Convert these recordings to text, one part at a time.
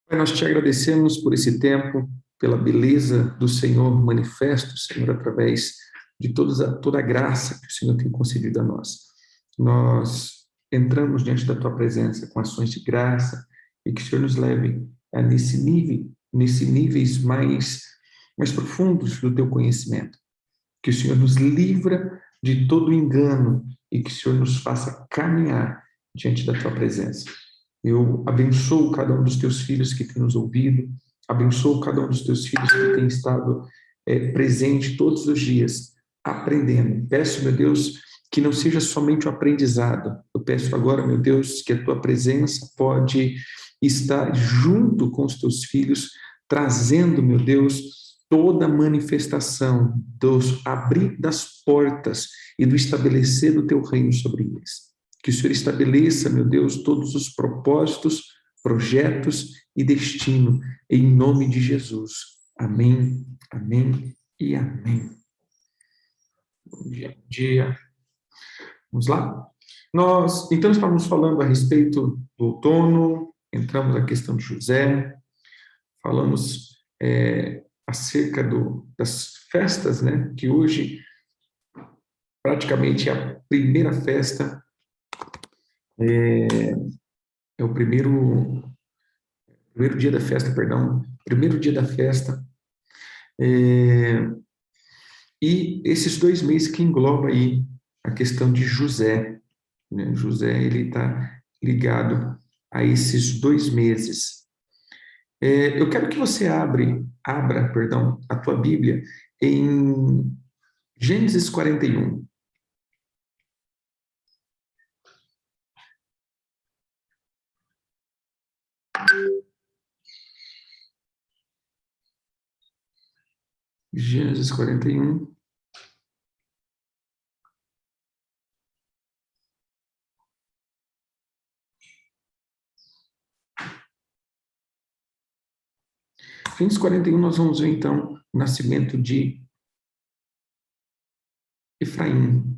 Pai, nós te agradecemos por esse tempo, pela beleza do Senhor manifesto, Senhor, através de toda a graça que o Senhor tem concedido a nós. Nós entramos diante da tua presença com ações de graça e que o Senhor nos leve a nesse níveis mais profundos do teu conhecimento. Que o Senhor nos livra de todo engano e que o Senhor nos faça caminhar diante da tua presença. Eu abençoo cada um dos teus filhos que tem nos ouvido, abençoo cada um dos teus filhos que tem estado presente todos os dias, aprendendo. Peço, meu Deus, que não seja somente o aprendizado. Eu peço agora, meu Deus, que a tua presença pode estar junto com os teus filhos, trazendo, meu Deus, toda a manifestação dos abrir das portas e do estabelecer do teu reino sobre eles. Que o Senhor estabeleça, meu Deus, todos os propósitos, projetos e destino, em nome de Jesus. Amém, amém e amém. Bom dia, bom dia. Vamos lá? Nós, então, estávamos falando a respeito do outono, entramos na questão de José, falamos acerca das festas, né, que hoje praticamente é a primeira festa, é o primeiro dia da festa, perdão, primeiro dia da festa, e esses 2 meses que engloba aí a questão de José, né? José, ele está ligado a esses 2 meses. Eu quero que você abra, perdão, a tua Bíblia em Gênesis 41. Gênesis 41. Gênesis 41, nós vamos ver então o nascimento de Efraim.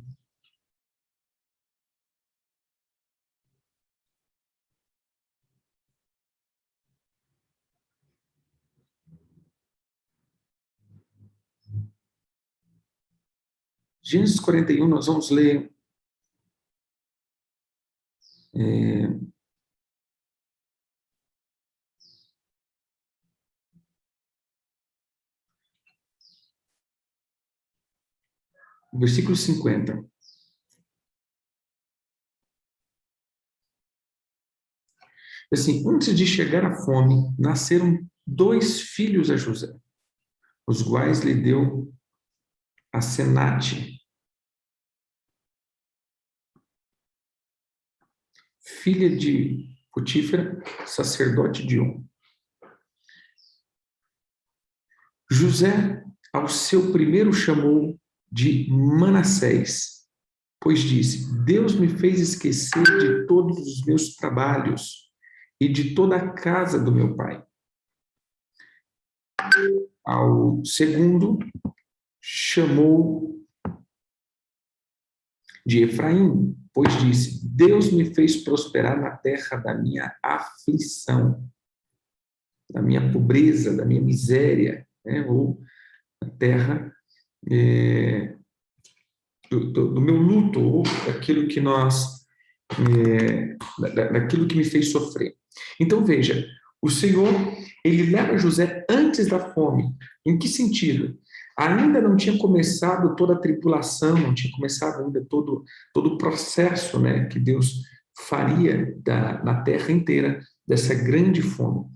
Gênesis 41, nós vamos ler o versículo 50. Assim, antes de chegar a fome, nasceram 2 filhos a José, os quais lhe deu a Senate, filha de Potífera, sacerdote de On. José, ao seu primeiro, chamou de Manassés, pois disse: Deus me fez esquecer de todos os meus trabalhos e de toda a casa do meu pai. Ao segundo, chamou de Efraim, pois disse: Deus me fez prosperar na terra da minha aflição, da minha pobreza, da minha miséria, né? Ou na terra do meu luto, ou daquilo que daquilo que me fez sofrer. Então, veja, o Senhor, ele leva José antes da fome. Em que sentido? Ainda não tinha começado toda a tribulação, não tinha começado ainda todo o processo, né, que Deus faria na terra inteira, dessa grande fome.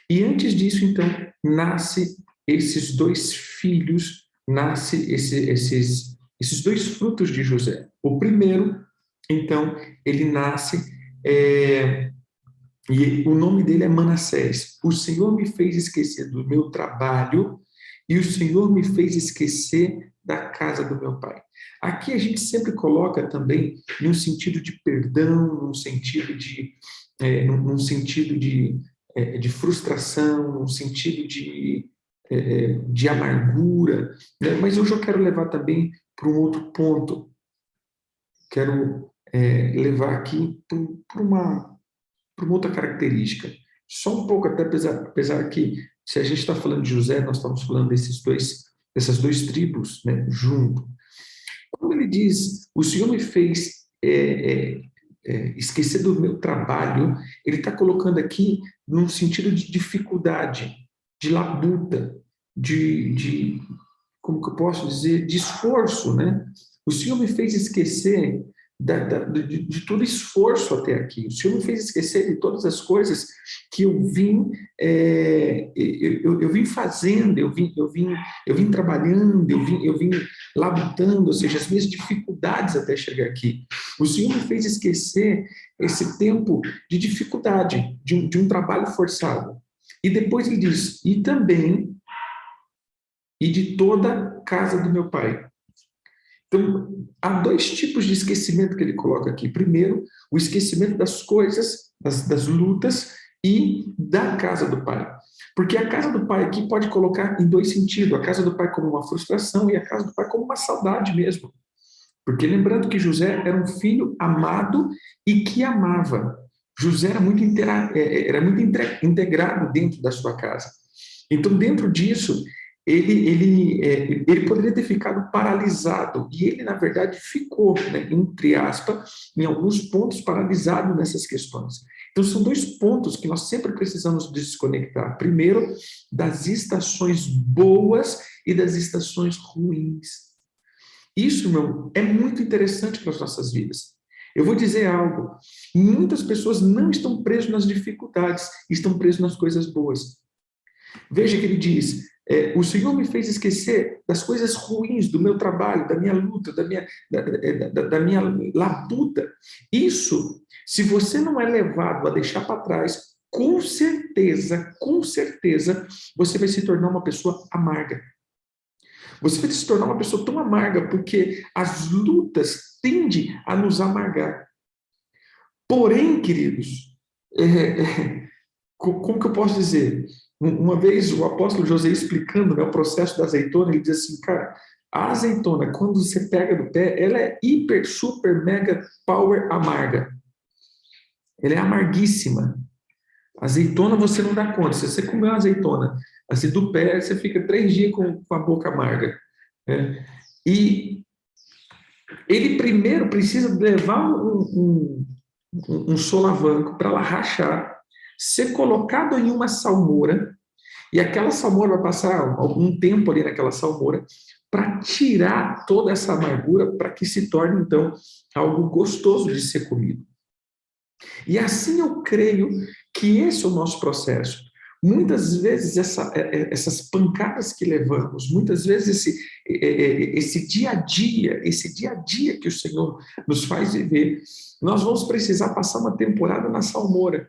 E antes disso, então, nasce esses 2 filhos, nasce esses 2 frutos de José. O primeiro, então, ele nasce, e o nome dele é Manassés. O Senhor me fez esquecer do meu trabalho e o Senhor me fez esquecer da casa do meu pai. Aqui a gente sempre coloca também num sentido de perdão, num sentido de frustração, num sentido de amargura, né? Mas hoje eu quero levar também para um outro ponto. Quero levar aqui para uma outra característica, Só um pouco, até apesar que, se a gente está falando de José, nós estamos falando dessas duas tribos, né, junto. Quando ele diz, o Senhor me fez esquecer do meu trabalho, ele está colocando aqui num sentido de dificuldade, de labuta, como que eu posso dizer, de esforço, né? O Senhor me fez esquecer de todo esforço até aqui. O Senhor me fez esquecer de todas as coisas que eu vim fazendo, eu vim trabalhando, eu vim labutando, ou seja, as minhas dificuldades até chegar aqui. O Senhor me fez esquecer esse tempo de dificuldade, de um trabalho forçado. E depois ele diz, e de toda a casa do meu pai. Então, há dois tipos de esquecimento que ele coloca aqui. Primeiro, o esquecimento das coisas, das lutas e da casa do pai. Porque a casa do pai aqui pode colocar em dois sentidos. A casa do pai como uma frustração e a casa do pai como uma saudade mesmo. Porque lembrando que José era um filho amado e que amava. José era muito integrado dentro da sua casa. Então, dentro disso, ele poderia ter ficado paralisado, e ele, na verdade, ficou, né, entre aspas, em alguns pontos paralisado nessas questões. Então, são dois pontos que nós sempre precisamos desconectar. Primeiro, das estações boas e das estações ruins. Isso, é muito interessante para as nossas vidas. Eu vou dizer algo: muitas pessoas não estão presas nas dificuldades, estão presas nas coisas boas. Veja que ele diz, o Senhor me fez esquecer das coisas ruins do meu trabalho, da minha luta, da minha labuta. Isso, se você não é levado a deixar para trás, com certeza, você vai se tornar uma pessoa amarga. Você vai se tornar uma pessoa tão amarga porque as lutas tendem a nos amargar. Porém, queridos, como que eu posso dizer? Uma vez o apóstolo José explicando, né, o processo da azeitona, ele diz assim, cara, a azeitona, quando você pega do pé, ela é hiper, super, mega, power amarga. Ela é amarguíssima. Azeitona você não dá conta. Se você comer uma azeitona assim do pé, você fica 3 dias com a boca amarga. Né? E ele primeiro precisa levar um solavanco para ela rachar, ser colocado em uma salmoura, e aquela salmoura vai passar algum tempo ali naquela salmoura para tirar toda essa amargura, para que se torne, então, algo gostoso de ser comido. E assim eu creio que esse é o nosso processo. Muitas vezes essas pancadas que levamos, muitas vezes esse dia a dia que o Senhor nos faz viver, nós vamos precisar passar uma temporada na salmoura.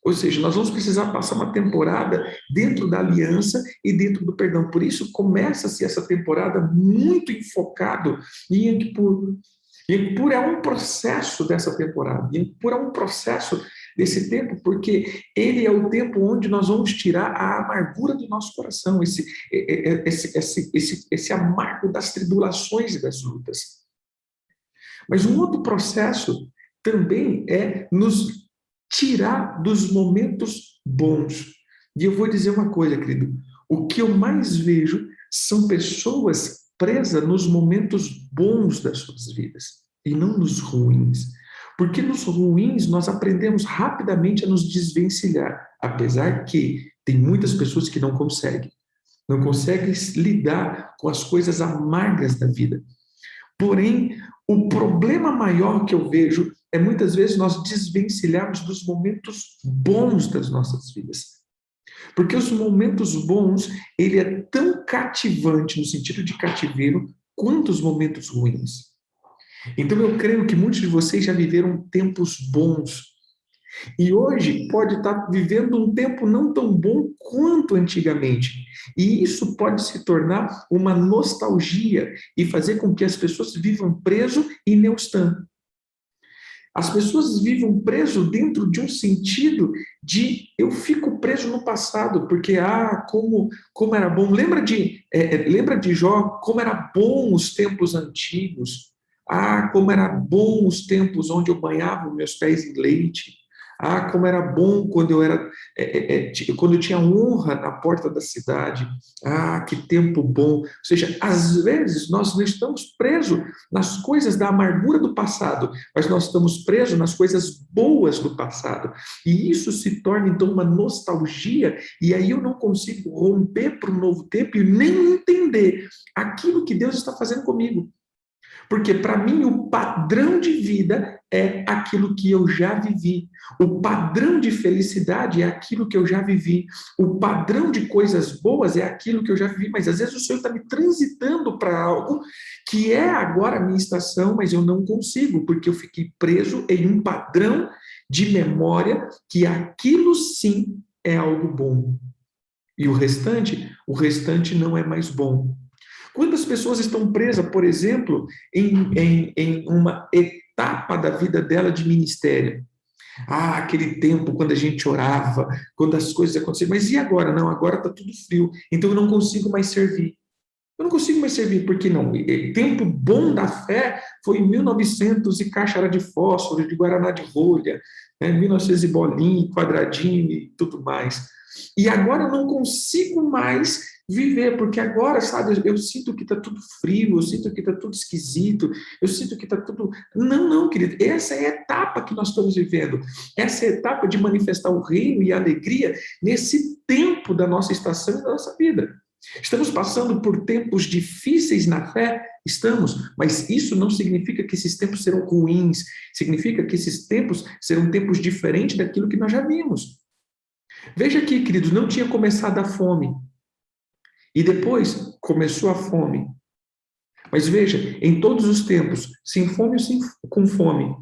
Ou seja, nós vamos precisar passar uma temporada dentro da aliança e dentro do perdão. Por isso, começa-se essa temporada muito enfocado em Yom Kippur é um processo dessa temporada. Yom Kippur é um processo desse tempo, porque ele é o tempo onde nós vamos tirar a amargura do nosso coração, esse amargo das tribulações e das lutas. Mas um outro processo também é nos tirar dos momentos bons. E eu vou dizer uma coisa, querido, o que eu mais vejo são pessoas presas nos momentos bons das suas vidas, e não nos ruins. Porque nos ruins nós aprendemos rapidamente a nos desvencilhar, apesar que tem muitas pessoas que não conseguem lidar com as coisas amargas da vida. Porém, o problema maior que eu vejo é muitas vezes nós desvencilharmos dos momentos bons das nossas vidas. Porque os momentos bons, ele é tão cativante, no sentido de cativeiro, quanto os momentos ruins. Então eu creio que muitos de vocês já viveram tempos bons. E hoje pode estar vivendo um tempo não tão bom quanto antigamente. E isso pode se tornar uma nostalgia e fazer com que as pessoas vivam preso e não estão. As pessoas vivam preso dentro de um sentido de eu fico preso no passado, porque como era bom. Lembra de Jó, como era bom os tempos antigos. Como era bom os tempos onde eu banhava meus pés em leite. Ah, como era bom quando eu era, quando eu tinha honra na porta da cidade. Ah, que tempo bom. Ou seja, às vezes nós não estamos presos nas coisas da amargura do passado, mas nós estamos presos nas coisas boas do passado. E isso se torna então uma nostalgia, e aí eu não consigo romper para um novo tempo e nem entender aquilo que Deus está fazendo comigo. Porque para mim o padrão de vida é aquilo que eu já vivi. O padrão de felicidade é aquilo que eu já vivi. O padrão de coisas boas é aquilo que eu já vivi. Mas às vezes o Senhor está me transitando para algo que é agora a minha estação, mas eu não consigo, porque eu fiquei preso em um padrão de memória que aquilo sim é algo bom. E o restante não é mais bom. Quantas pessoas estão presas, por exemplo, em uma etapa da vida dela de ministério? Ah, aquele tempo quando a gente orava, quando as coisas aconteciam. Mas e agora? Não, agora está tudo frio, então eu não consigo mais servir. Eu não consigo mais servir, porque não? Tempo bom da fé foi em 1900 e caixa era de fósforo, de guaraná de rolha, né? 1900 e bolinho, quadradinho e tudo mais. E agora eu não consigo mais viver, porque agora, sabe, eu sinto que está tudo frio, eu sinto que está tudo esquisito, eu sinto que está tudo. Não, não, querido, essa é a etapa que nós estamos vivendo, essa é a etapa de manifestar o reino e a alegria nesse tempo da nossa estação e da nossa vida. Estamos passando por tempos difíceis na fé? Estamos, mas isso não significa que esses tempos serão ruins, significa que esses tempos serão tempos diferentes daquilo que nós já vimos. Veja aqui, queridos, não tinha começado a fome, e depois começou a fome. Mas veja, em todos os tempos, sem fome ou sem, com fome,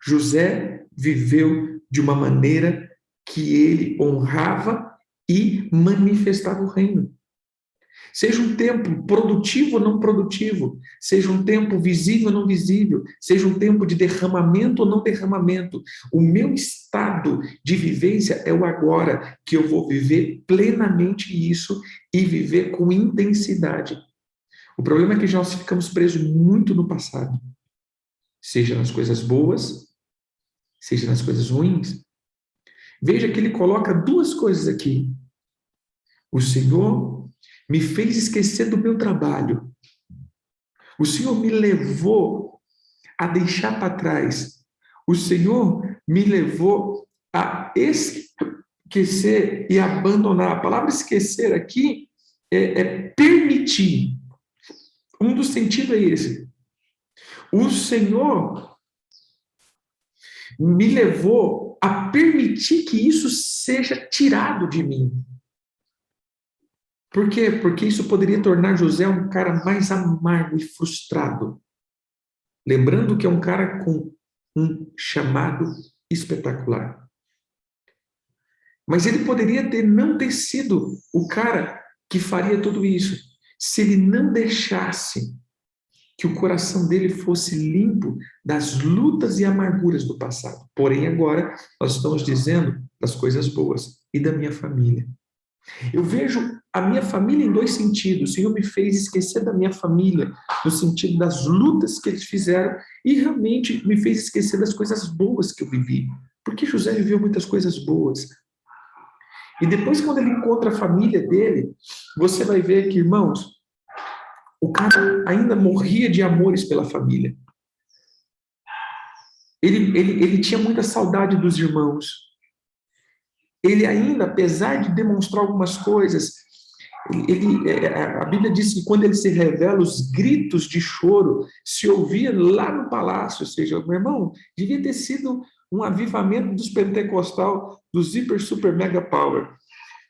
José viveu de uma maneira que ele honrava e manifestava o reino. Seja um tempo produtivo ou não produtivo, seja um tempo visível ou não visível, seja um tempo de derramamento ou não derramamento, o meu estado de vivência é o agora, que eu vou viver plenamente isso e viver com intensidade. O problema é que nós ficamos presos muito no passado, seja nas coisas boas, seja nas coisas ruins. Veja que ele coloca duas coisas aqui. O Senhor me fez esquecer do meu trabalho. O Senhor me levou a deixar para trás. O Senhor me levou a esquecer e abandonar. A palavra esquecer aqui é permitir. Um dos sentidos é esse. O Senhor me levou a permitir que isso seja tirado de mim. Por quê? Porque isso poderia tornar José um cara mais amargo e frustrado. Lembrando que é um cara com um chamado espetacular. Mas ele poderia não ter sido o cara que faria tudo isso, se ele não deixasse que o coração dele fosse limpo das lutas e amarguras do passado. Porém, agora nós estamos dizendo das coisas boas e da minha família. Eu vejo a minha família em dois sentidos. O Senhor me fez esquecer da minha família, no sentido das lutas que eles fizeram, e realmente me fez esquecer das coisas boas que eu vivi. Porque José viveu muitas coisas boas. E depois, quando ele encontra a família dele, você vai ver que, irmãos, o cara ainda morria de amores pela família. Ele tinha muita saudade dos irmãos. Ele ainda, apesar de demonstrar algumas coisas, a Bíblia diz que quando ele se revela, os gritos de choro se ouvia lá no palácio. Ou seja, meu irmão, devia ter sido um avivamento dos pentecostal, dos hiper, super, mega power,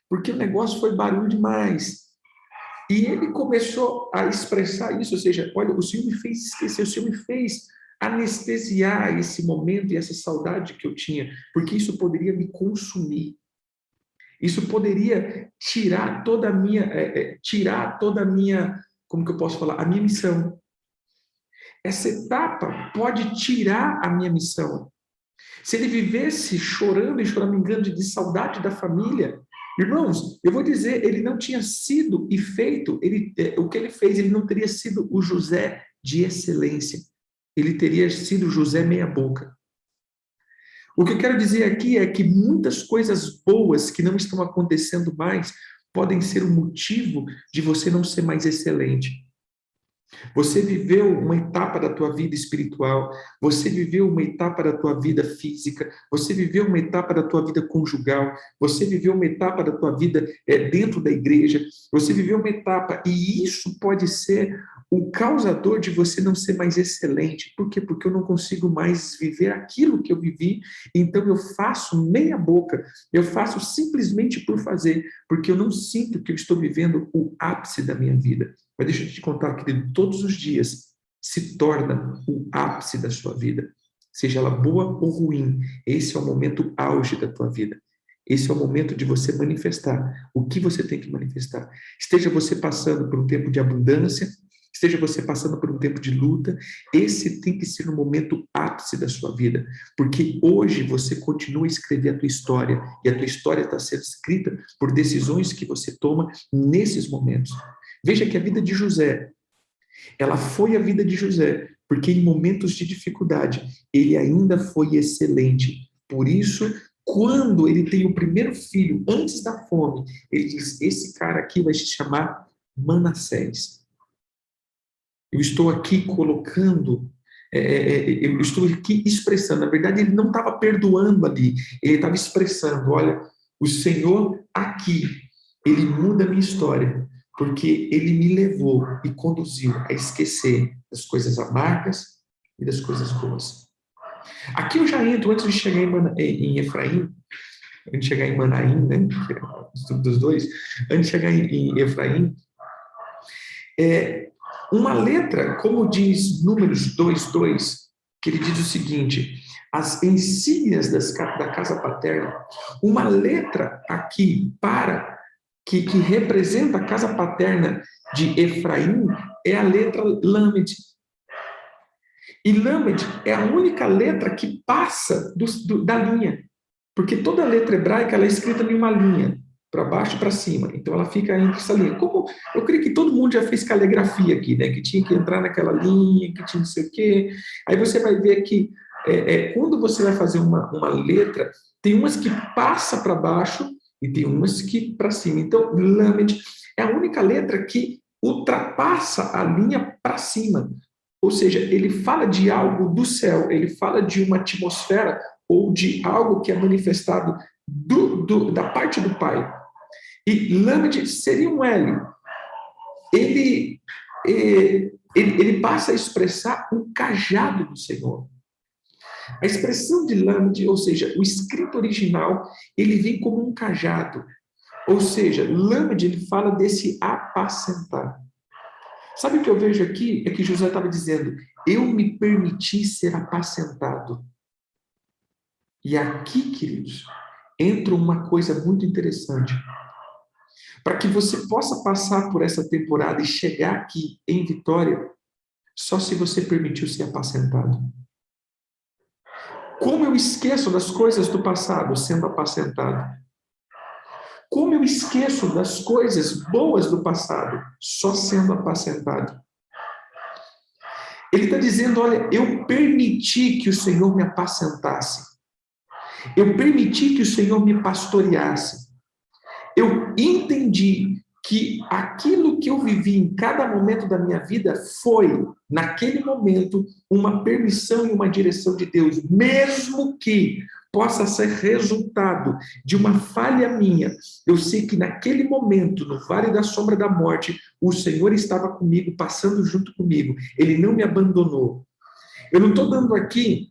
porque o negócio foi barulho demais. E ele começou a expressar isso, ou seja, olha, o Senhor me fez esquecer, o Senhor me fez anestesiar esse momento e essa saudade que eu tinha, porque isso poderia me consumir. Isso poderia tirar toda a minha, como que eu posso falar, a minha missão. Essa etapa pode tirar a minha missão. Se ele vivesse chorando e choramingando de saudade da família, irmãos, eu vou dizer, ele não tinha sido e feito, o que ele fez, ele não teria sido o José de excelência. Ele teria sido José meia boca. O que eu quero dizer aqui é que muitas coisas boas que não estão acontecendo mais podem ser o motivo de você não ser mais excelente. Você viveu uma etapa da tua vida espiritual, você viveu uma etapa da tua vida física, você viveu uma etapa da tua vida conjugal, você viveu uma etapa da tua vida dentro da igreja, você viveu uma etapa, e isso pode ser o causador de você não ser mais excelente. Por quê? Porque eu não consigo mais viver aquilo que eu vivi, então eu faço meia boca, eu faço simplesmente por fazer, porque eu não sinto que eu estou vivendo o ápice da minha vida. Mas deixa eu te contar, querido, todos os dias se torna o ápice da sua vida. Seja ela boa ou ruim, esse é o momento auge da tua vida. Esse é o momento de você manifestar o que você tem que manifestar. Esteja você passando por um tempo de abundância, esteja você passando por um tempo de luta, esse tem que ser o momento ápice da sua vida, porque hoje você continua a escrever a tua história, e a tua história está sendo escrita por decisões que você toma nesses momentos. Veja que a vida de José, ela foi a vida de José, porque em momentos de dificuldade, ele ainda foi excelente. Por isso, quando ele tem o primeiro filho, antes da fome, ele diz, esse cara aqui vai se chamar Manassés. Eu estou aqui colocando, eu estou aqui expressando, na verdade ele não estava perdoando ali, ele estava expressando, olha, o Senhor aqui, ele muda a minha história, porque ele me levou e conduziu a esquecer das coisas amargas e das coisas boas. Aqui eu já entro, antes de chegar em Efraim, antes de chegar em Manaim, né, dos dois, antes de chegar em Efraim, uma letra, como diz Números 2:2, que ele diz o seguinte, as insígnias da casa paterna, uma letra aqui que representa a casa paterna de Efraim é a letra Lamed. E Lamed é a única letra que passa da linha, porque toda letra hebraica ela é escrita em uma linha, para baixo e para cima, então ela fica entre essa linha. Como eu creio que todo mundo já fez caligrafia aqui, né? Que tinha que entrar naquela linha, que tinha não sei o quê. Aí você vai ver que quando você vai fazer uma letra, tem umas que passa para baixo e tem umas que para cima. Então, Lamed é a única letra que ultrapassa a linha para cima. Ou seja, ele fala de algo do céu, ele fala de uma atmosfera ou de algo que é manifestado da parte do Pai. E Lamed seria um L. Ele passa a expressar um cajado do Senhor. A expressão de Lamed, ou seja, o escrito original, ele vem como um cajado. Ou seja, Lamed, ele fala desse apacentar. Sabe o que eu vejo aqui? É que José estava dizendo, eu me permiti ser apacentado. E aqui, queridos, entra uma coisa muito interessante. Para que você possa passar por essa temporada e chegar aqui em vitória, só se você permitiu ser apacentado. Como eu esqueço das coisas do passado sendo apacentado? Como eu esqueço das coisas boas do passado só sendo apacentado? Ele está dizendo, olha, eu permiti que o Senhor me apacentasse. Eu permiti que o Senhor me pastoreasse. Eu entendi que aquilo que eu vivi em cada momento da minha vida foi, naquele momento, uma permissão e uma direção de Deus, mesmo que possa ser resultado de uma falha minha. Eu sei que naquele momento, no vale da sombra da morte, o Senhor estava comigo, passando junto comigo. Ele não me abandonou. Eu não estou dando aqui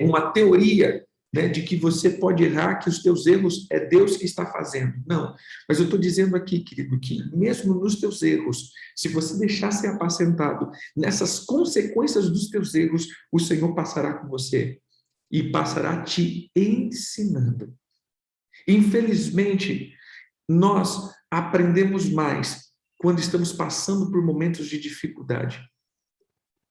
uma teoria, né, de que você pode errar, que os teus erros é Deus que está fazendo. Não, mas eu estou dizendo aqui, querido, que mesmo nos teus erros, se você deixar ser apacentado, nessas consequências dos teus erros, o Senhor passará com você e passará te ensinando. Infelizmente, nós aprendemos mais quando estamos passando por momentos de dificuldade.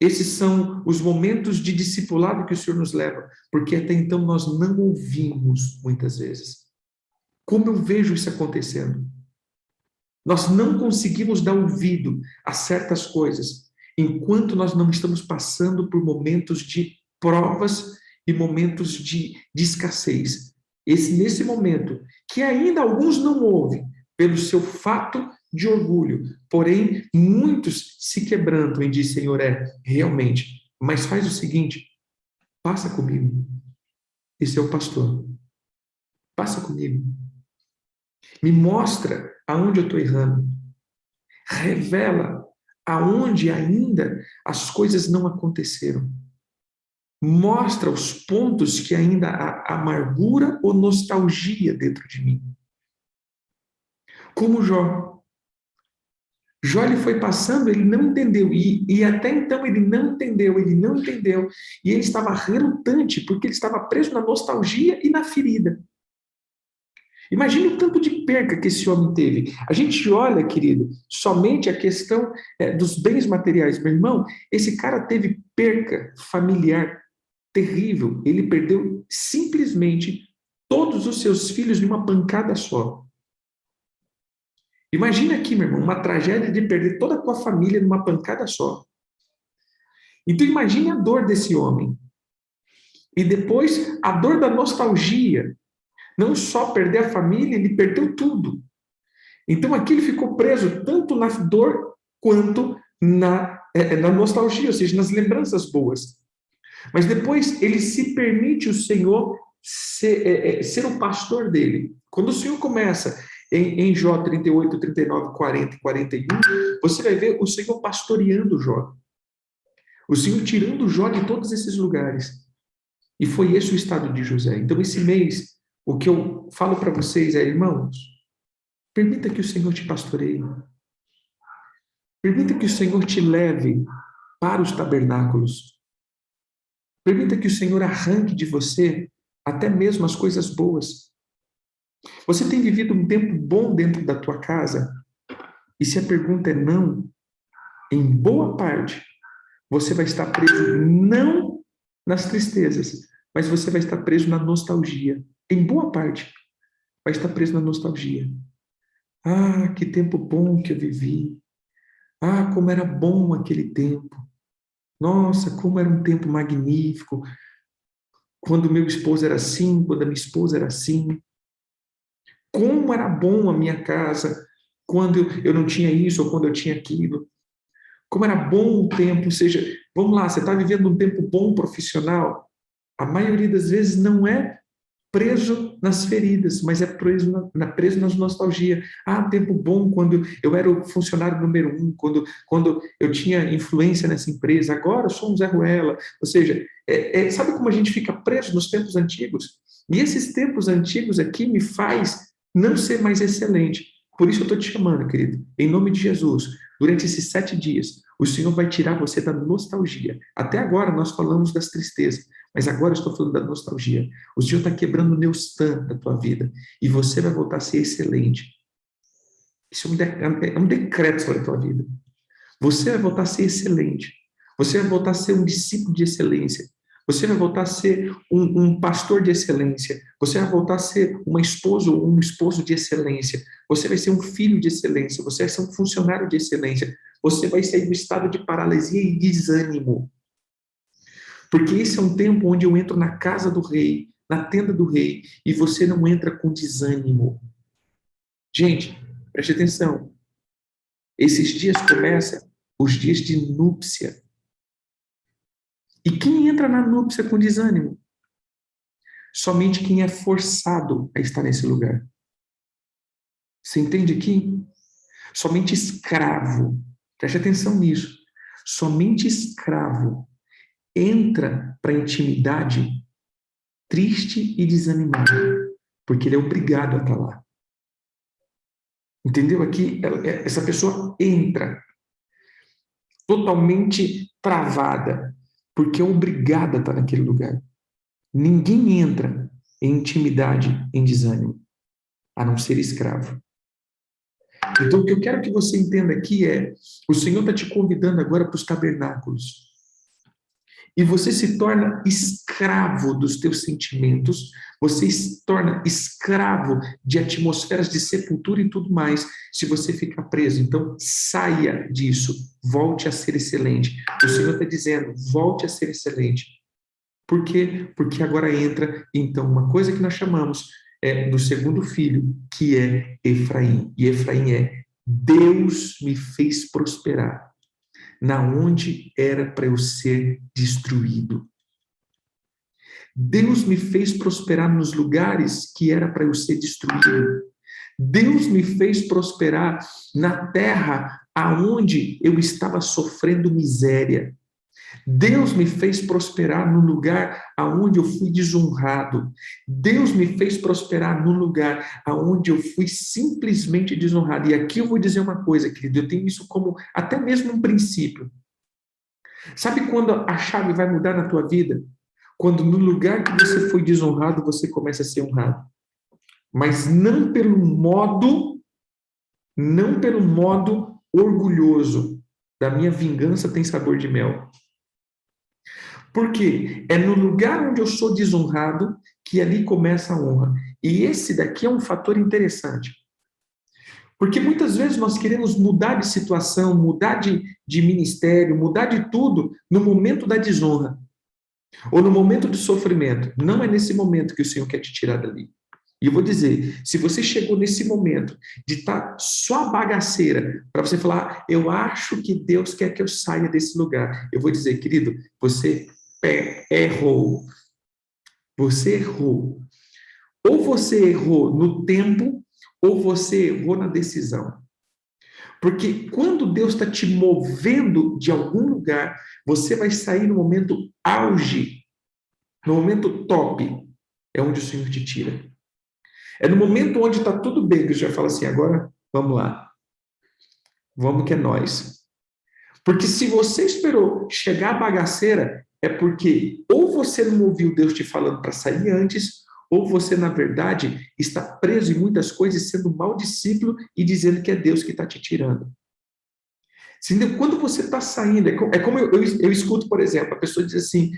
Esses são os momentos de discipulado que o Senhor nos leva, porque até então nós não ouvimos muitas vezes. Como eu vejo isso acontecendo? Nós não conseguimos dar ouvido a certas coisas enquanto nós não estamos passando por momentos de provas e momentos de escassez. Nesse momento, que ainda alguns não ouvem, pelo seu fato de orgulho, porém, muitos se quebrantam e dizem, Senhor, realmente, mas faz o seguinte, passa comigo. Esse é o pastor. Passa comigo. Me mostra aonde eu estou errando. Revela aonde ainda as coisas não aconteceram. Mostra os pontos que ainda há amargura ou nostalgia dentro de mim. Como Jó. Jó ele foi passando, ele não entendeu, e até então ele não entendeu, e ele estava relutante, porque ele estava preso na nostalgia e na ferida. Imagine o tanto de perca que esse homem teve. A gente olha, querido, somente a questão dos bens materiais. Meu irmão, esse cara teve perca familiar terrível. Ele perdeu simplesmente todos os seus filhos numa pancada só. Imagina aqui, meu irmão, uma tragédia de perder toda a tua família numa pancada só. Então imagine a dor desse homem. E depois a dor da nostalgia. Não só perder a família, ele perdeu tudo. Então aqui ele ficou preso tanto na dor quanto na nostalgia, ou seja, nas lembranças boas. Mas depois ele se permite o Senhor ser o pastor dele. Quando o Senhor começa em Jó 38, 39, 40 e 41, você vai ver o Senhor pastoreando Jó. O Senhor tirando Jó de todos esses lugares. E foi esse o estado de José. Então esse mês, o que eu falo para vocês é, irmãos, permita que o Senhor te pastoreie. Permita que o Senhor te leve para os tabernáculos. Permita que o Senhor arranque de você até mesmo as coisas boas. Você tem vivido um tempo bom dentro da tua casa? E se a pergunta é não, em boa parte, você vai estar preso não nas tristezas, mas você vai estar preso na nostalgia. Em boa parte, vai estar preso na nostalgia. Ah, que tempo bom que eu vivi. Ah, como era bom aquele tempo. Nossa, como era um tempo magnífico. Quando meu esposo era assim, quando a minha esposa era assim. Como era bom a minha casa quando eu não tinha isso ou quando eu tinha aquilo. Como era bom o tempo, ou seja, vamos lá, você está vivendo um tempo bom profissional. A maioria das vezes não é preso nas feridas, mas é preso nas nostalgias. Ah, tempo bom quando eu era o funcionário número 1, quando eu tinha influência nessa empresa. Agora eu sou um Zé Ruela. Ou seja, sabe como a gente fica preso nos tempos antigos? E esses tempos antigos aqui me faz não ser mais excelente. Por isso eu estou te chamando, querido, em nome de Jesus, durante esses 7 dias, o Senhor vai tirar você da nostalgia. Até agora nós falamos das tristezas, mas agora eu estou falando da nostalgia. O Senhor está quebrando o Neustan da tua vida e você vai voltar a ser excelente. Isso é um decreto sobre a tua vida. Você vai voltar a ser excelente. Você vai voltar a ser um discípulo de excelência. Você vai voltar a ser um pastor de excelência. Você vai voltar a ser uma esposa ou um esposo de excelência. Você vai ser um filho de excelência. Você vai ser um funcionário de excelência. Você vai sair do estado de paralisia e desânimo. Porque esse é um tempo onde eu entro na casa do rei, na tenda do rei, e você não entra com desânimo. Gente, preste atenção. Esses dias começam os dias de núpcia. E quem entra na núpcia com desânimo? Somente quem é forçado a estar nesse lugar. Você entende aqui? Somente escravo. Preste atenção nisso. Somente escravo entra para a intimidade triste e desanimado, porque ele é obrigado a estar lá. Entendeu? Aqui, essa pessoa entra totalmente travada, porque é obrigada a estar naquele lugar. Ninguém entra em intimidade, em desânimo, a não ser escravo. Então, o que eu quero que você entenda aqui é, o Senhor está te convidando agora para os tabernáculos. E você se torna escravo dos teus sentimentos, você se torna escravo de atmosferas de sepultura e tudo mais, se você ficar preso. Então, saia disso, volte a ser excelente. O Senhor está dizendo, volte a ser excelente. Por quê? Porque agora entra, então, uma coisa que nós chamamos do segundo filho, que é Efraim. E Efraim é: Deus me fez prosperar na onde era para eu ser destruído. Deus me fez prosperar nos lugares que era para eu ser destruído. Deus me fez prosperar na terra aonde eu estava sofrendo miséria. Deus me fez prosperar no lugar aonde eu fui desonrado. Deus me fez prosperar no lugar aonde eu fui simplesmente desonrado. E aqui eu vou dizer uma coisa, querido, eu tenho isso como até mesmo um princípio. Sabe quando a chave vai mudar na tua vida? Quando no lugar que você foi desonrado, você começa a ser honrado. Mas não pelo modo orgulhoso da minha vingança tem sabor de mel. Por quê? É no lugar onde eu sou desonrado que ali começa a honra. E esse daqui é um fator interessante. Porque muitas vezes nós queremos mudar de situação, mudar de ministério, mudar de tudo no momento da desonra. Ou no momento do sofrimento. Não é nesse momento que o Senhor quer te tirar dali. E eu vou dizer, se você chegou nesse momento de estar só bagaceira, para você falar, eu acho que Deus quer que eu saia desse lugar. Eu vou dizer, querido, você errou. Você errou. Ou você errou no tempo, ou você errou na decisão. Porque quando Deus está te movendo de algum lugar, você vai sair no momento auge, no momento top, é onde o Senhor te tira. É no momento onde está tudo bem que você já fala assim, agora vamos lá. Vamos que é nós. Porque se você esperou chegar a bagaceira, é porque ou você não ouviu Deus te falando para sair antes, ou você, na verdade, está preso em muitas coisas, sendo mau discípulo e dizendo que é Deus que está te tirando. Quando você está saindo, é como eu escuto, por exemplo, a pessoa diz assim,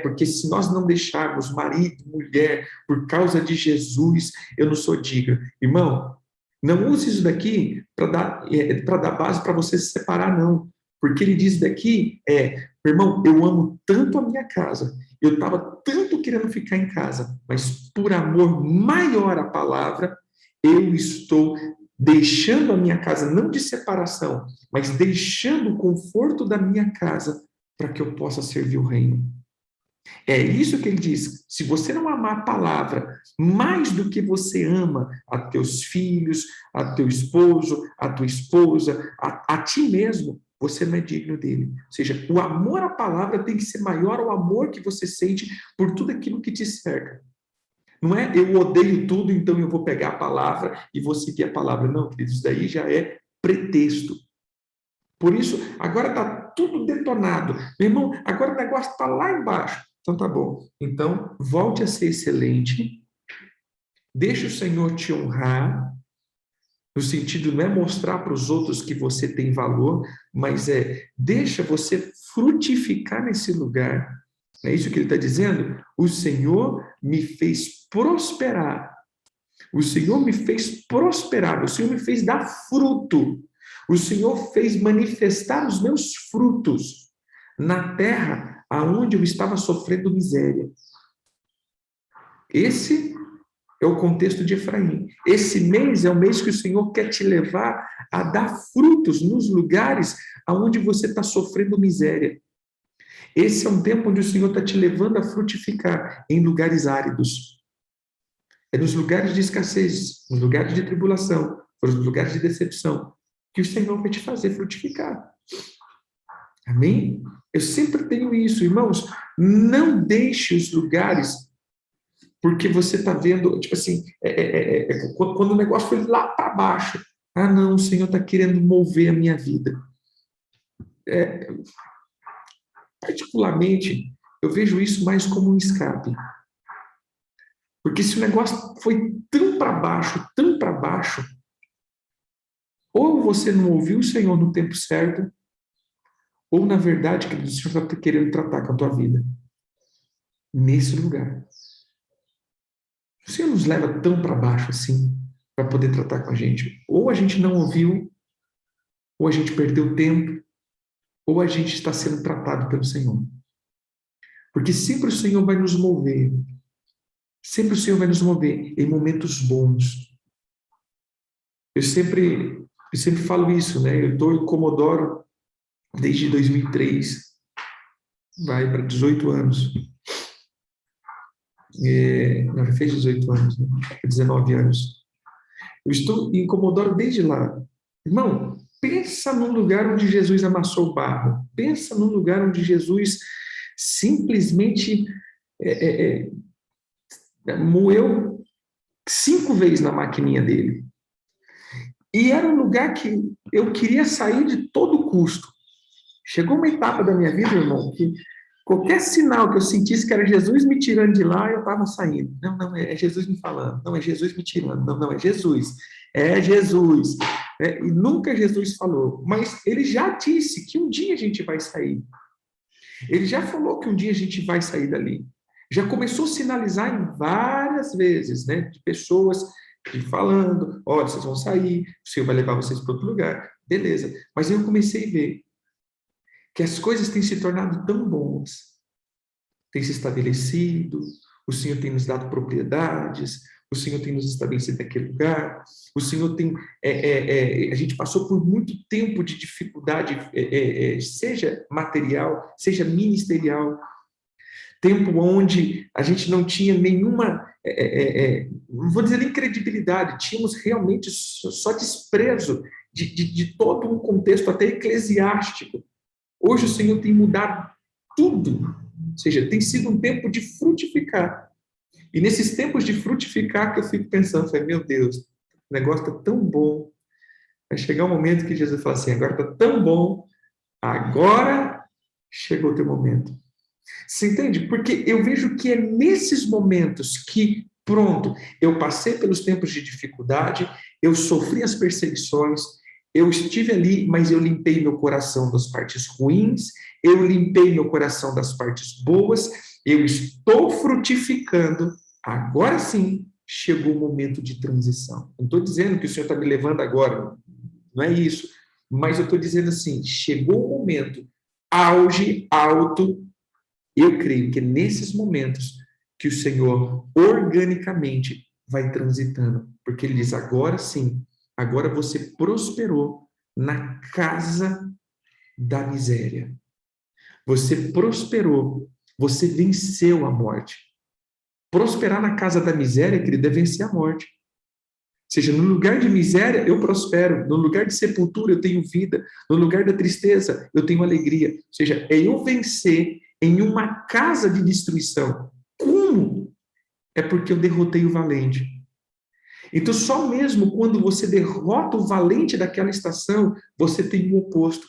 porque se nós não deixarmos marido, mulher, por causa de Jesus, eu não sou digno. Irmão, não use isso daqui para dar base para você se separar, não. Porque ele diz daqui, irmão, eu amo tanto a minha casa, eu estava tanto querendo ficar em casa, mas por amor maior à palavra, eu estou deixando a minha casa, não de separação, mas deixando o conforto da minha casa para que eu possa servir o reino. É isso que ele diz. Se você não amar a palavra mais do que você ama a teus filhos, a teu esposo, a tua esposa, a ti mesmo, você não é digno dele. Ou seja, o amor à palavra tem que ser maior ao amor que você sente por tudo aquilo que te cerca. Não é eu odeio tudo, então eu vou pegar a palavra e vou seguir a palavra. Não, queridos, isso daí já é pretexto. Por isso, agora está tudo detonado. Meu irmão, agora o negócio está lá embaixo. Então tá bom. Então, volte a ser excelente. Deixe o Senhor te honrar. No sentido, não é mostrar para os outros que você tem valor, mas deixa você frutificar nesse lugar. É isso que ele está dizendo? O Senhor me fez prosperar. O Senhor me fez prosperar. O Senhor me fez dar fruto. O Senhor fez manifestar os meus frutos na terra aonde eu estava sofrendo miséria. Esse é o contexto de Efraim. Esse mês é o mês que o Senhor quer te levar a dar frutos nos lugares aonde você está sofrendo miséria. Esse é um tempo onde o Senhor está te levando a frutificar em lugares áridos. É nos lugares de escassez, nos lugares de tribulação, nos lugares de decepção, que o Senhor vai te fazer frutificar. Amém? Eu sempre tenho isso, irmãos. Não deixe os lugares, porque você está vendo, tipo assim, quando o negócio foi lá para baixo. Ah, não, o Senhor está querendo mover a minha vida. Particularmente, eu vejo isso mais como um escape. Porque se o negócio foi tão para baixo, ou você não ouviu o Senhor no tempo certo, ou, na verdade, que o Senhor está querendo tratar com a tua vida. Nesse lugar. O Senhor nos leva tão para baixo assim, para poder tratar com a gente. Ou a gente não ouviu, ou a gente perdeu tempo, ou a gente está sendo tratado pelo Senhor. Porque sempre o Senhor vai nos mover. Sempre o Senhor vai nos mover em momentos bons. Eu sempre falo isso, né? Eu estou em Comodoro desde 2003, vai para 18 anos. Não, já fez 18 anos, né? 19 anos. Eu estou em Comodoro desde lá. Irmão, pensa num lugar onde Jesus amassou o barro. Pensa num lugar onde Jesus simplesmente moeu 5 vezes na maquininha dele. E era um lugar que eu queria sair de todo custo. Chegou uma etapa da minha vida, irmão, que qualquer sinal que eu sentisse que era Jesus me tirando de lá, eu estava saindo. Não, não, é Jesus me falando. Não, é Jesus me tirando. Não, não, é Jesus. É Jesus. E nunca Jesus falou. Mas ele já disse que um dia a gente vai sair. Ele já falou que um dia a gente vai sair dali. Já começou a sinalizar em várias vezes, né? De pessoas falando, olha, vocês vão sair, o Senhor vai levar vocês para outro lugar. Beleza. Mas eu comecei a ver que as coisas têm se tornado tão boas, têm se estabelecido, o Senhor tem nos dado propriedades, o Senhor tem nos estabelecido naquele lugar, o Senhor tem... a gente passou por muito tempo de dificuldade, seja material, seja ministerial, tempo onde a gente não tinha nenhuma, não vou dizer nem credibilidade, tínhamos realmente só desprezo de todo um contexto até eclesiástico. Hoje o Senhor tem mudado tudo, ou seja, tem sido um tempo de frutificar. E nesses tempos de frutificar que eu fico pensando, falei, meu Deus, o negócio está tão bom. Vai chegar um momento que Jesus fala assim, agora está tão bom, agora chegou o teu momento. Você entende? Porque eu vejo que é nesses momentos que, pronto, eu passei pelos tempos de dificuldade, eu sofri as perseguições, eu estive ali, mas eu limpei meu coração das partes ruins, eu limpei meu coração das partes boas, eu estou frutificando, agora sim chegou o momento de transição. Não estou dizendo que o Senhor está me levando agora, não é isso, mas eu estou dizendo assim, chegou o momento, auge, alto. Eu creio que é nesses momentos que o Senhor organicamente vai transitando, porque ele diz, agora sim, agora você prosperou na casa da miséria. Você prosperou, você venceu a morte. Prosperar na casa da miséria, querido, é vencer a morte. Ou seja, no lugar de miséria, eu prospero. No lugar de sepultura, eu tenho vida. No lugar da tristeza, eu tenho alegria. Ou seja, é eu vencer em uma casa de destruição. Como? É porque eu derrotei o valente. Então, só mesmo quando você derrota o valente daquela estação, você tem o oposto.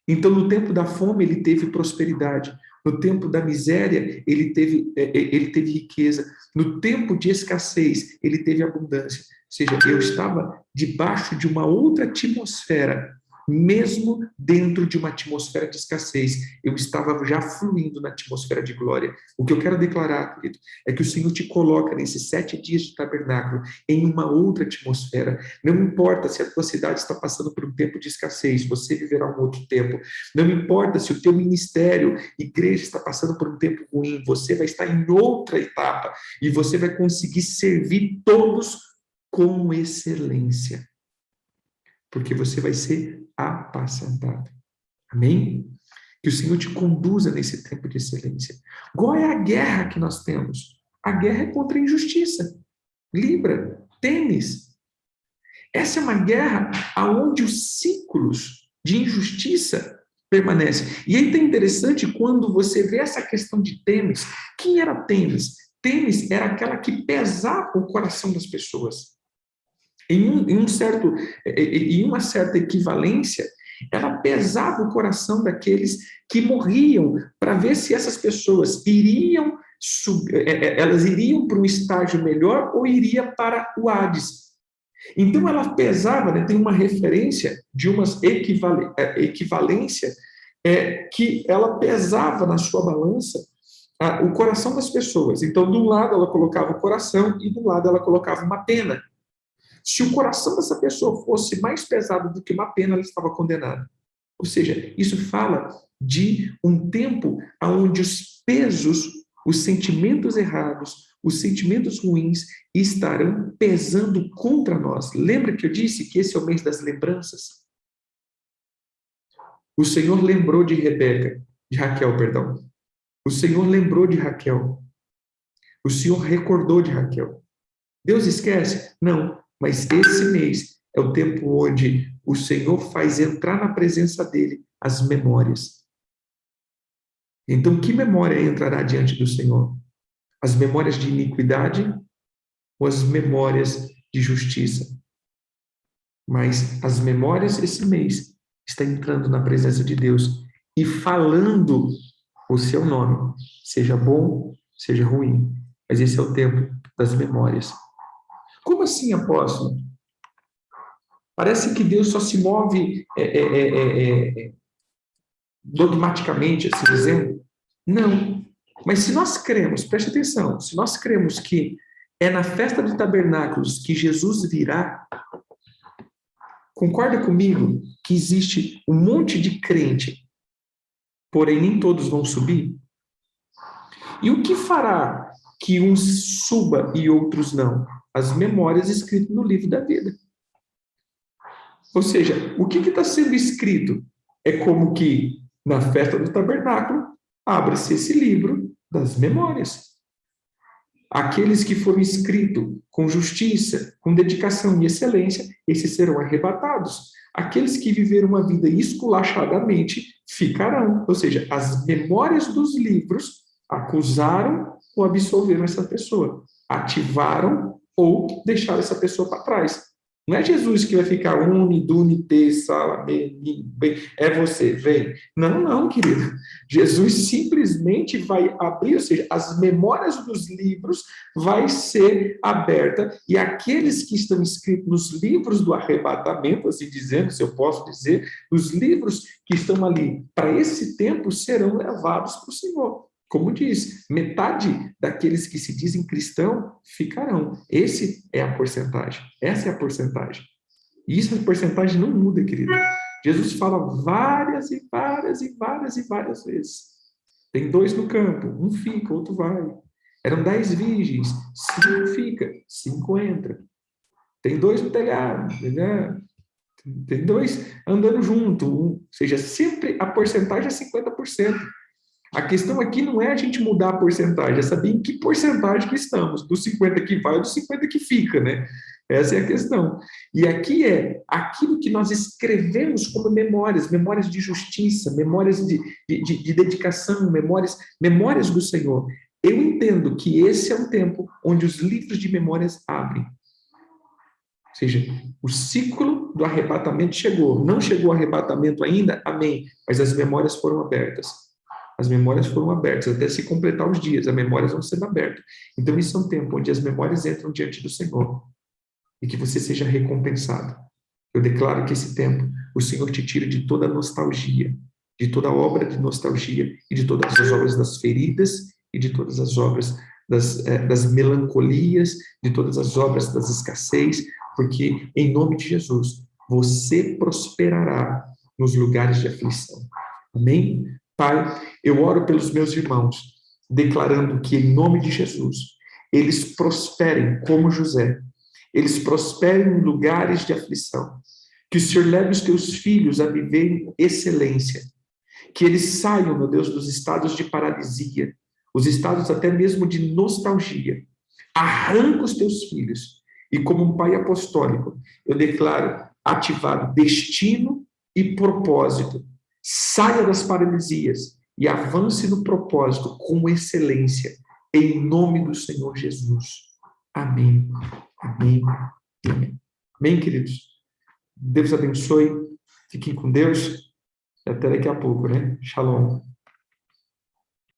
Então, no tempo da fome, ele teve prosperidade. No tempo da miséria, ele teve riqueza. No tempo de escassez, ele teve abundância. Ou seja, eu estava debaixo de uma outra atmosfera, mesmo dentro de uma atmosfera de escassez. Eu estava já fluindo na atmosfera de glória. O que eu quero declarar, querido, é que o Senhor te coloca nesses 7 dias de tabernáculo em uma outra atmosfera. Não importa se a tua cidade está passando por um tempo de escassez, você viverá um outro tempo. Não importa se o teu ministério, igreja, está passando por um tempo ruim, você vai estar em outra etapa e você vai conseguir servir todos com excelência, porque você vai ser apacentado. Amém? Que o Senhor te conduza nesse tempo de excelência. Qual é a guerra que nós temos? A guerra é contra a injustiça. Libra, Tênis. Essa é uma guerra onde os ciclos de injustiça permanecem. E aí é interessante quando você vê essa questão de Tênis. Quem era Tênis? Tênis era aquela que pesava o coração das pessoas. Em uma certa equivalência, ela pesava o coração daqueles que morriam para ver se essas pessoas elas iriam para um estágio melhor ou iria para o Hades. Então ela pesava, né, tem uma referência de uma equivalência que ela pesava na sua balança o coração das pessoas. Então, de um lado ela colocava o coração e do lado ela colocava uma pena. Se o coração dessa pessoa fosse mais pesado do que uma pena, ela estava condenada. Ou seja, isso fala de um tempo onde os pesos, os sentimentos errados, os sentimentos ruins estarão pesando contra nós. Lembra que eu disse que esse é o mês das lembranças? O Senhor lembrou de Rebeca, de Raquel, perdão. O Senhor lembrou de Raquel. O Senhor recordou de Raquel. Deus esquece? Não, mas esse mês é o tempo onde o Senhor faz entrar na presença dele as memórias. Então, que memória entrará diante do Senhor? As memórias de iniquidade ou as memórias de justiça? Mas as memórias esse mês está entrando na presença de Deus e falando o seu nome, seja bom, seja ruim. Mas esse é o tempo das memórias. Como assim, apóstolo? Parece que Deus só se move dogmaticamente, assim dizendo. Não. Mas se nós cremos, preste atenção, se nós cremos que é na festa dos tabernáculos que Jesus virá, concorda comigo que existe um monte de crente, porém nem todos vão subir? E o que fará que uns suba e outros não? As memórias escritas no livro da vida. Ou seja, o que está sendo escrito? É como que na festa do tabernáculo abre-se esse livro das memórias. Aqueles que foram escritos com justiça, com dedicação e excelência, esses serão arrebatados. Aqueles que viveram uma vida esculachadamente ficarão. Ou seja, as memórias dos livros acusaram ou absolveram essa pessoa, ativaram ou deixaram essa pessoa para trás. Não é Jesus que vai ficar uni, duni, te, sala, bem, é você, vem. Não, não, querido. Jesus simplesmente vai abrir, ou seja, as memórias dos livros vai ser aberta e aqueles que estão escritos nos livros do arrebatamento, assim dizendo, se eu posso dizer, os livros que estão ali para esse tempo serão levados para o Senhor. Como diz, metade daqueles que se dizem cristão ficarão. Esse é a porcentagem. Essa é a porcentagem. E essa porcentagem não muda, querido. Jesus fala várias e várias e várias e várias vezes. Tem 2 no campo, um fica, outro vai. Eram 10 virgens, 5 fica, 5 entra. Tem 2 no telhado, né? Tem 2 andando junto. Ou seja, sempre a porcentagem é 50%. A questão aqui não é a gente mudar a porcentagem, é saber em que porcentagem que estamos, do 50 que vai ou do 50 que fica, né? Essa é a questão. E aqui é aquilo que nós escrevemos como memórias, memórias de justiça, memórias de dedicação, memórias do Senhor. Eu entendo que esse é um tempo onde os livros de memórias abrem. Ou seja, o ciclo do arrebatamento chegou. Não chegou o arrebatamento ainda, amém, mas as memórias foram abertas. As memórias foram abertas, até se completar os dias, as memórias vão sendo abertas. Então, isso é um tempo onde as memórias entram diante do Senhor e que você seja recompensado. Eu declaro que esse tempo o Senhor te tira de toda a nostalgia, de toda a obra de nostalgia e de todas as obras das feridas e de todas as obras das melancolias, de todas as obras das escassez, porque, em nome de Jesus, você prosperará nos lugares de aflição. Amém? Pai, eu oro pelos meus irmãos, declarando que, em nome de Jesus, eles prosperem como José, eles prosperem em lugares de aflição, que o Senhor leve os teus filhos a viver em excelência, que eles saiam, meu Deus, dos estados de paralisia, os estados até mesmo de nostalgia. Arranca os teus filhos, e como um pai apostólico, eu declaro ativar destino e propósito. Saia das paralisias e avance no propósito com excelência, em nome do Senhor Jesus. Amém. Amém. Amém. Amém, queridos? Deus abençoe. Fiquem com Deus. E até daqui a pouco, né? Shalom.